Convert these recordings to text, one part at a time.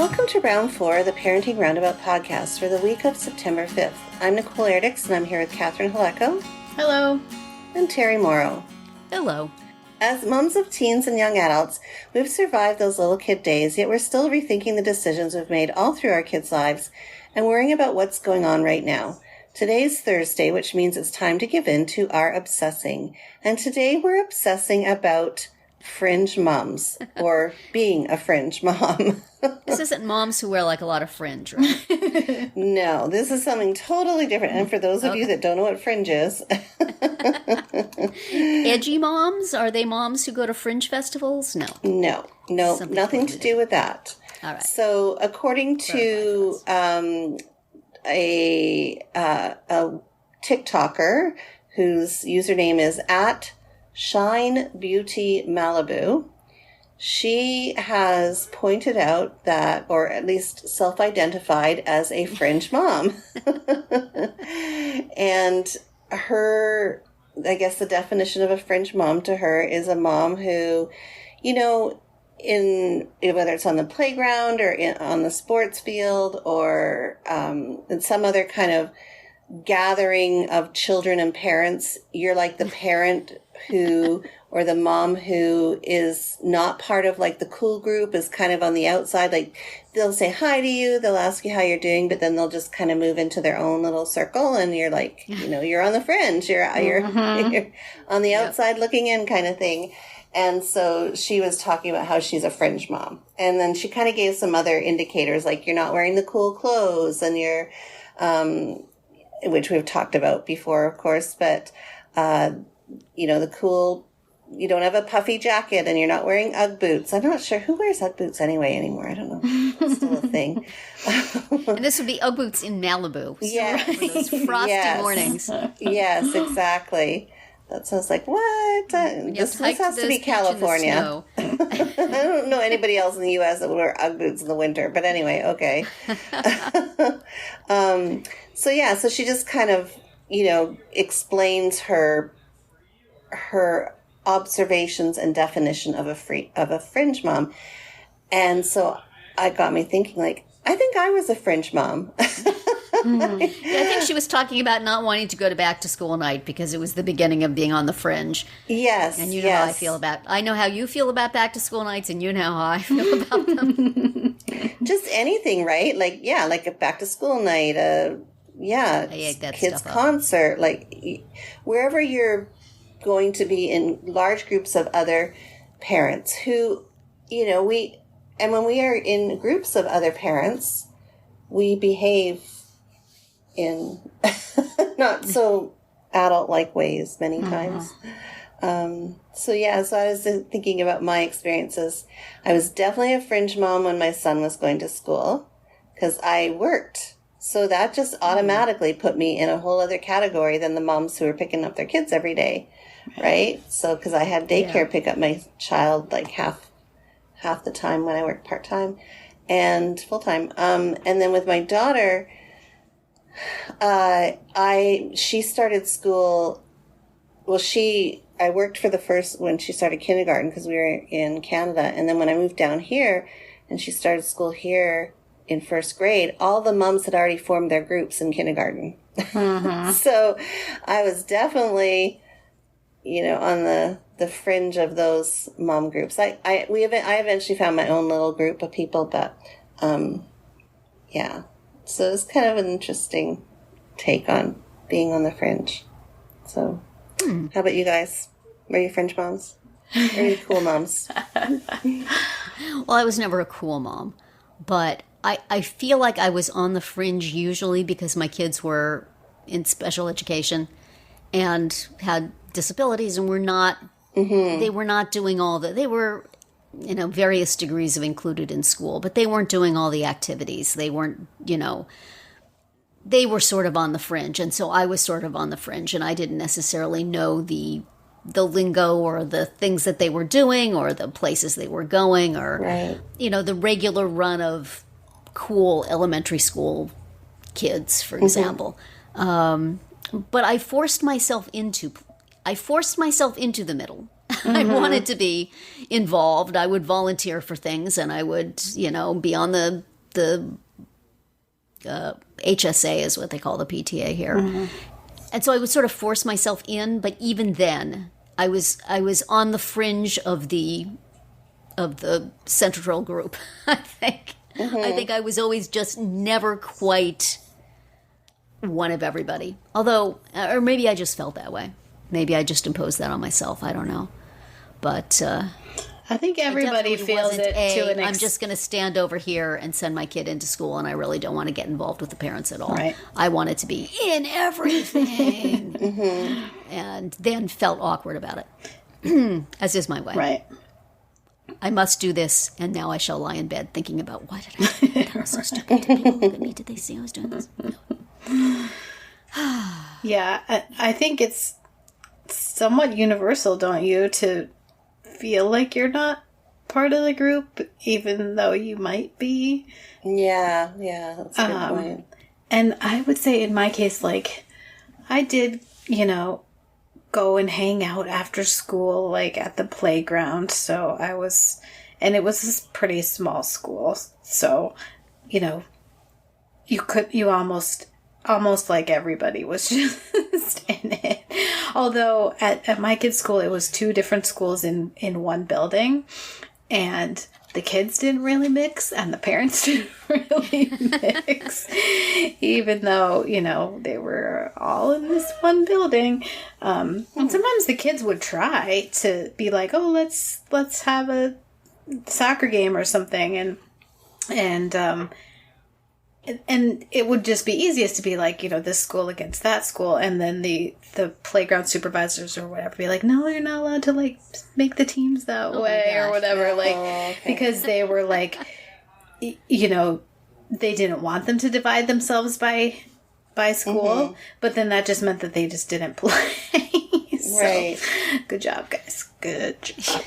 Welcome to Round 4 of the Parenting Roundabout podcast for the week of September 5th. I'm Nicole Erdix, and I'm here with Catherine Haleko. Hello. And Terry Morrow. Hello. As moms of teens and young adults, we've survived those little kid days, yet we're still rethinking the decisions we've made all through our kids' lives and worrying about what's going on right now. Today's Thursday, which means it's time to give in to our obsessing. And today we're obsessing about fringe moms, or being a fringe mom. This isn't moms who wear like a lot of fringe, right? No, this is something totally different. And for those of you that don't know what fringe is. Edgy moms? Are they moms who go to fringe festivals? No. No, Something nothing to totally do with that. All right. So according to a TikToker whose username is at Shine Beauty Malibu, she has pointed out that, or at least self-identified as a fringe mom. And her, I guess the definition of a fringe mom to her is a mom who, you know, in whether it's on the playground or on the sports field or in some other kind of gathering of children and parents, you're like the parent who, or the mom who is not part of like the cool group, is kind of on the outside. Like they'll say hi to you, they'll ask you how you're doing, but then they'll just kind of move into their own little circle, and you're like, you know, you're on the fringe, you're on the outside looking in kind of thing. And so she was talking about how she's a fringe mom. And then she kind of gave some other indicators, like you're not wearing the cool clothes, and you're, which we've talked about before, of course, but, you know, you don't have a puffy jacket, and you're not wearing Ugg boots. I'm not sure who wears Ugg boots anymore. I don't know. It's still a thing. And this would be Ugg boots in Malibu. Yeah. For those frosty mornings. Yes, exactly. That sounds like, what? This has to be California. I don't know anybody else in the U.S. that would wear Ugg boots in the winter. But anyway, okay. So she just kind of, you know, explains her observations and definition of a fringe mom. And so I got me thinking, like, I think I was a fringe mom. Yeah, I think she was talking about not wanting to go to back to school night because it was the beginning of being on the fringe. Yes. And you know how I know how you feel about back to school nights, and you know how I feel about them. Just anything, right? Like, yeah, like a back to school night, kids concert, like wherever you're going to be in large groups of other parents who, you know, when we are in groups of other parents, we behave in not so adult-like ways many times. So I was thinking about my experiences. I was definitely a fringe mom when my son was going to school because I worked. So that just automatically put me in a whole other category than the moms who are picking up their kids every day, right? So because I had daycare pick up my child like half the time when I worked part-time and full-time. And then with my daughter, she started school. Well, I worked for when she started kindergarten because we were in Canada. And then when I moved down here and she started school here in first grade, all the moms had already formed their groups in kindergarten. So I was definitely, you know, on the fringe of those mom groups. I eventually found my own little group of people, but, so it's kind of an interesting take on being on the fringe. So, how about you guys? Were you fringe moms? Or were you cool moms? Well, I was never a cool mom, but I feel like I was on the fringe usually because my kids were in special education and had disabilities and were not, they were not doing they were, you know, various degrees of included in school, but they weren't doing all the activities. They weren't, you know, they were sort of on the fringe. And so I was sort of on the fringe, and I didn't necessarily know the lingo or the things that they were doing or the places they were going or, you know, the regular run of cool elementary school kids, for example. But I forced myself into the middle. I wanted to be involved. I would volunteer for things, and I would, you know, be on the the HSA is what they call the PTA here. And so I would sort of force myself in, but even then, I was on the fringe of the central group. I think I was always just never quite one of everybody. Although, or maybe I just felt that way. Maybe I just imposed that on myself. I don't know. But I think everybody feels it to an I'm just going to stand over here and send my kid into school, and I really don't want to get involved with the parents at all. Right. I wanted to be in everything, and then felt awkward about it, as is my way. Right. I must do this, and now I shall lie in bed thinking about why did I do that? That was so stupid. Did people look at me? Did they see I was doing this? No. Yeah, I think it's somewhat universal, don't you, to feel like you're not part of the group, even though you might be. Yeah, that's a good point. And I would say in my case, like, I did, go and hang out after school, like, at the playground. So I was, and it was this pretty small school. So, you almost like everybody was just in it. Although at my kids' school, it was 2 different schools in one building, and the kids didn't really mix and the parents didn't really mix, even though, they were all in this one building. And sometimes the kids would try to be like, oh, let's have a soccer game or something. And it would just be easiest to be like, this school against that school. And then the playground supervisors or whatever be like, no, you're not allowed to, like, make the teams that way or whatever. Because they were like, they didn't want them to divide themselves by school. But then that just meant that they just didn't play. So, right. Good job, guys. Good job.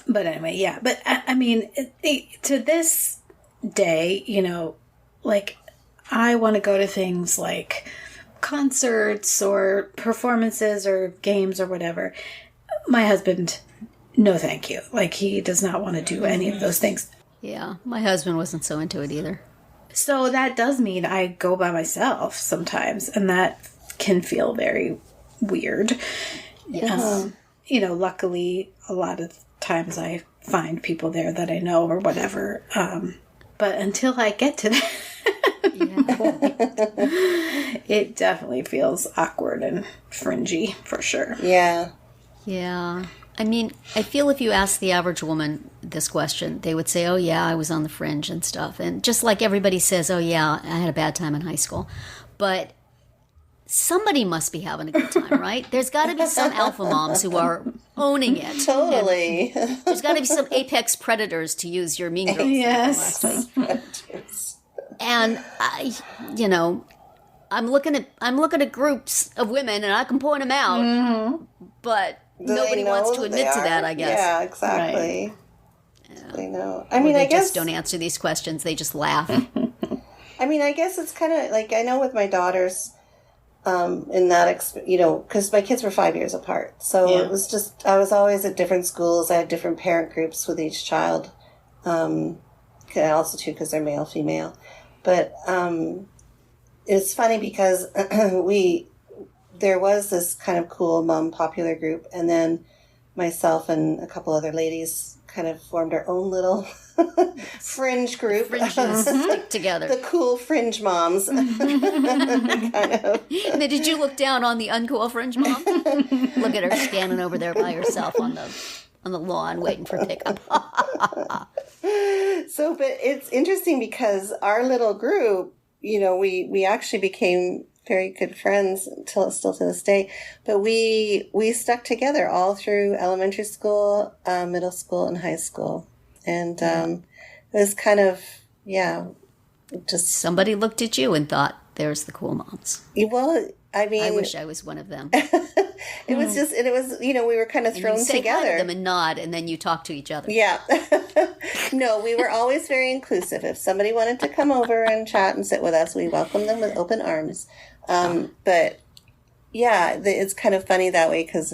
But anyway, yeah. But I mean, to this day, like, I want to go to things like concerts or performances or games or whatever. My husband, no thank you. Like, he does not want to do any of those things. Yeah, my husband wasn't so into it either. So that does mean I go by myself sometimes, and that can feel very weird. Yes. Luckily, a lot of times I find people there that I know or whatever. But until I get to that, it definitely feels awkward and fringy, for sure. Yeah. Yeah. I mean, I feel if you ask the average woman this question, they would say, oh, yeah, I was on the fringe and stuff. And just like everybody says, oh, yeah, I had a bad time in high school. But somebody must be having a good time, right? There's got to be some alpha moms who are owning it. Totally. There's got to be some apex predators, to use your Mean Girls Yes. last week. And I'm looking at groups of women, and I can point them out, but nobody wants to admit to that, I guess. Yeah, exactly. Right. Yeah. They know. I mean, I guess just don't answer these questions. They just laugh. I mean, I guess it's kind of like, I know with my daughters, in that, because my kids were 5 years apart. So it was just, I was always at different schools. I had different parent groups with each child. Also, too, because they're male, female. But it's funny because there was this kind of cool mom popular group, and then myself and a couple other ladies kind of formed our own little fringe group. Fringes stick together. The cool fringe moms. kind of. And then did you look down on the uncool fringe mom? Look at her standing over there by herself on the lawn waiting for pickup. So, but it's interesting because our little group, we actually became very good friends still to this day. But we stuck together all through elementary school, middle school, and high school. And it was kind of, just... Somebody looked at you and thought, there's the cool moms. Well, I mean... I wish I was one of them. It was just, and it was, we were kind of thrown together. You say hi to them and nod, and then you talk to each other. Yeah. No, we were always very inclusive. If somebody wanted to come over and chat and sit with us, we welcomed them with open arms. But, it's kind of funny that way because,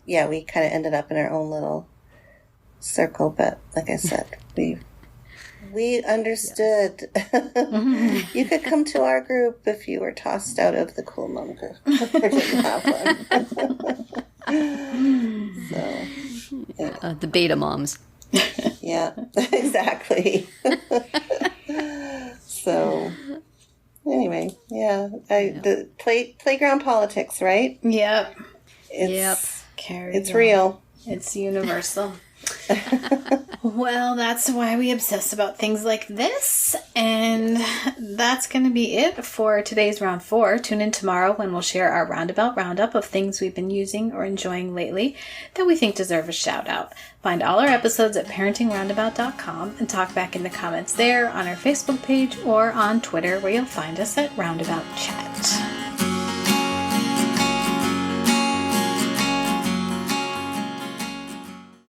we kind of ended up in our own little circle. But like I said, we We understood. You could come to our group if you were tossed out of the Cool Mom group. Or didn't have one. So, yeah. The beta moms. Yeah, exactly. So, anyway, yeah, the playground politics, right? Yep. It's real. It's universal. Well, that's why we obsess about things like this. And that's going to be it for today's round 4. Tune in tomorrow when we'll share our roundabout roundup of things we've been using or enjoying lately that we think deserve a shout out. Find all our episodes at parentingroundabout.com and talk back in the comments there, on our Facebook page, or on Twitter, where you'll find us at Roundabout Chat.